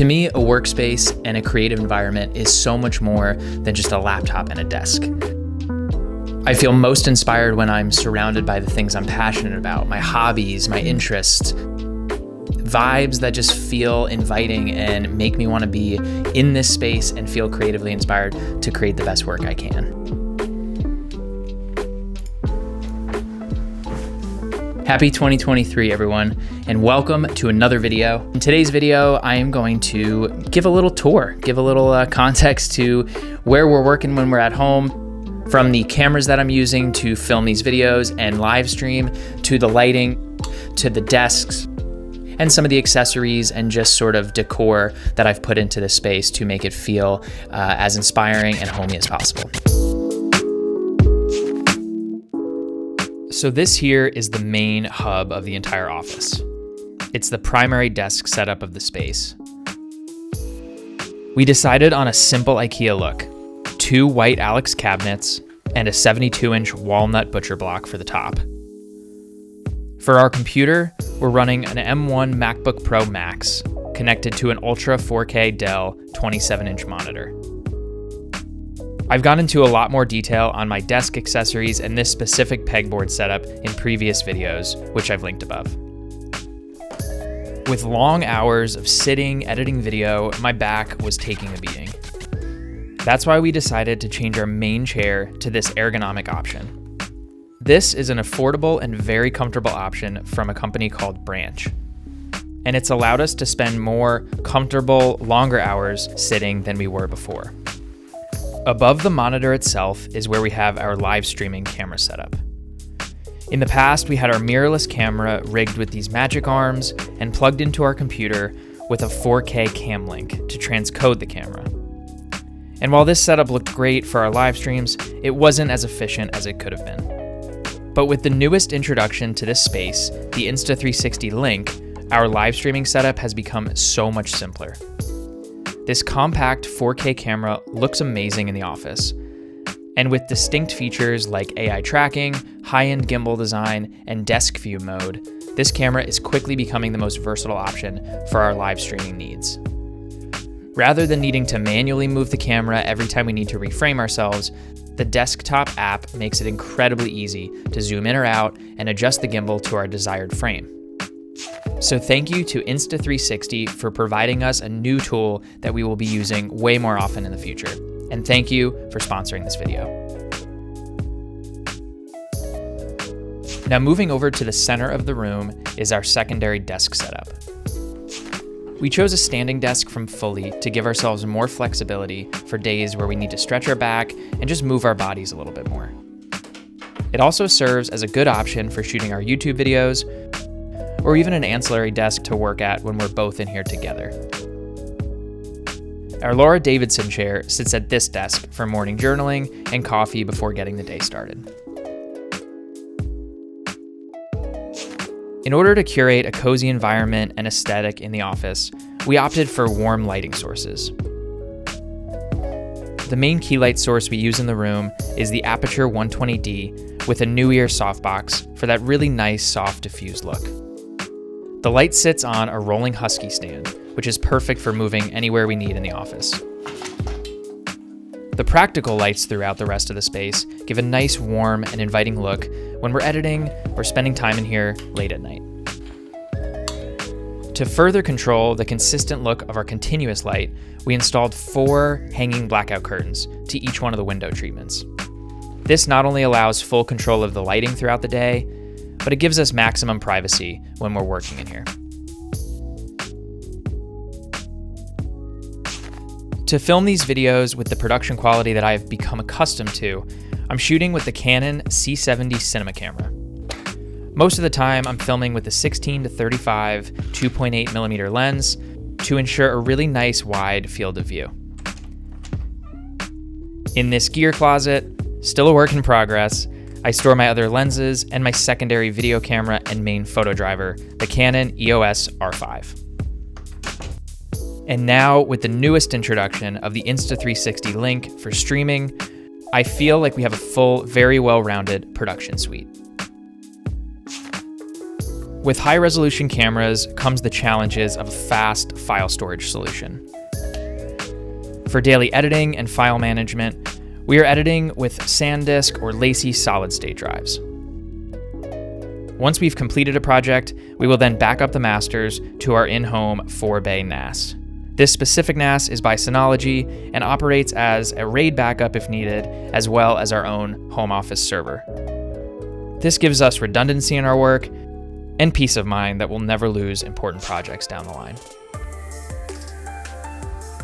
To me, a workspace and a creative environment is so much more than just a laptop and a desk. I feel most inspired when I'm surrounded by the things I'm passionate about, my hobbies, my interests, vibes that just feel inviting and make me want to be in this space and feel creatively inspired to create the best work I can. Happy 2023, everyone, and welcome to another video. In today's video, I am going to give a little tour, give a little context to where we're working when we're at home, from the cameras that I'm using to film these videos and live stream, to the lighting, to the desks, and some of the accessories and just sort of decor that I've put into this space to make it feel as inspiring and homey as possible. So this here is the main hub of the entire office. It's the primary desk setup of the space. We decided on a simple IKEA look: 2 white Alex cabinets and a 72-inch walnut butcher block for the top. For our computer, we're running an M1 MacBook Pro Max connected to an Ultra 4K Dell 27-inch monitor. I've gone into a lot more detail on my desk accessories and this specific pegboard setup in previous videos, which I've linked above. With long hours of sitting, editing video, my back was taking a beating. That's why we decided to change our main chair to this ergonomic option. This is an affordable and very comfortable option from a company called Branch. And it's allowed us to spend more comfortable, longer hours sitting than we were before. Above the monitor itself is where we have our live streaming camera setup. In the past, we had our mirrorless camera rigged with these magic arms and plugged into our computer with a 4K cam link to transcode the camera. And while this setup looked great for our live streams, it wasn't as efficient as it could have been. But with the newest introduction to this space, the Insta360 Link, our live streaming setup has become so much simpler. This compact 4K camera looks amazing in the office. And with distinct features like AI tracking, high-end gimbal design, and desk view mode, this camera is quickly becoming the most versatile option for our live streaming needs. Rather than needing to manually move the camera every time we need to reframe ourselves, the desktop app makes it incredibly easy to zoom in or out and adjust the gimbal to our desired frame. So thank you to Insta360 for providing us a new tool that we will be using way more often in the future. And thank you for sponsoring this video. Now moving over to the center of the room is our secondary desk setup. We chose a standing desk from Fully to give ourselves more flexibility for days where we need to stretch our back and just move our bodies a little bit more. It also serves as a good option for shooting our YouTube videos, or even an ancillary desk to work at when we're both in here together. Our Laura Davidson chair sits at this desk for morning journaling and coffee before getting the day started. In order to curate a cozy environment and aesthetic in the office, we opted for warm lighting sources. The main key light source we use in the room is the Aputure 120D with a Neweer Soft Box for that really nice, soft, diffused look. The light sits on a rolling husky stand, which is perfect for moving anywhere we need in the office. The practical lights throughout the rest of the space give a nice, warm, and inviting look when we're editing or spending time in here late at night. To further control the consistent look of our continuous light, we installed 4 hanging blackout curtains to each one of the window treatments. This not only allows full control of the lighting throughout the day, but it gives us maximum privacy when we're working in here. To film these videos with the production quality that I have become accustomed to, I'm shooting with the Canon C70 cinema camera. Most of the time, I'm filming with the 16-35 2.8mm lens to ensure a really nice wide field of view. In this gear closet, still a work in progress, I store my other lenses and my secondary video camera and main photo driver, the Canon EOS R5. And now, with the newest introduction of the Insta360 Link for streaming, I feel like we have a full, very well-rounded production suite. With high-resolution cameras comes the challenges of a fast file storage solution. For daily editing and file management, we are editing with SanDisk or Lacy solid-state drives. Once we've completed a project, we will then back up the masters to our in-home 4-bay NAS. This specific NAS is by Synology and operates as a RAID backup if needed, as well as our own home office server. This gives us redundancy in our work and peace of mind that we'll never lose important projects down the line.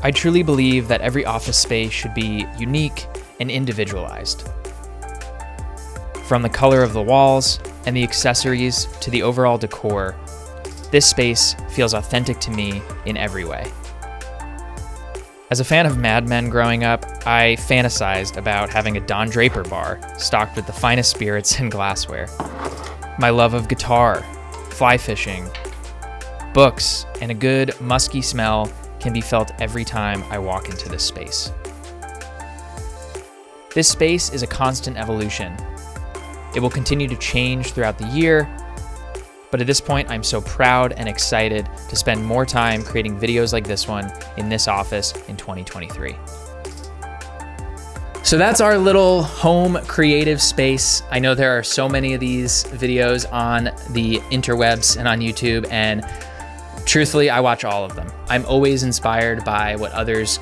I truly believe that every office space should be unique and individualized. From the color of the walls and the accessories to the overall decor, this space feels authentic to me in every way. As a fan of Mad Men growing up, I fantasized about having a Don Draper bar stocked with the finest spirits and glassware. My love of guitar, fly fishing, books, and a good musky smell can be felt every time I walk into this space. This space is a constant evolution. It will continue to change throughout the year, but at this point, I'm so proud and excited to spend more time creating videos like this one in this office in 2023. So that's our little home creative space. I know there are so many of these videos on the interwebs and on YouTube, and truthfully, I watch all of them. I'm always inspired by what others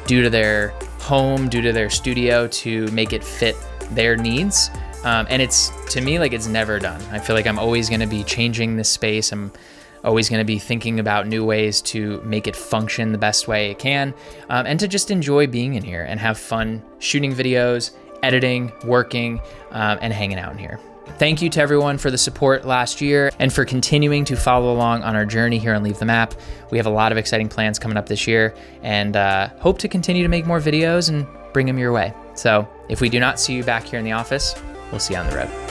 do to their home, do to their studio to make it fit their needs. And it's, to me, like it's never done. I feel like I'm always gonna be changing this space. I'm always gonna be thinking about new ways to make it function the best way it can, and to just enjoy being in here and have fun shooting videos, editing, working, and hanging out in here. Thank you to everyone for the support last year and for continuing to follow along on our journey here on Leave the Map. We have a lot of exciting plans coming up this year and hope to continue to make more videos and bring them your way. So if we do not see you back here in the office, we'll see you on the road.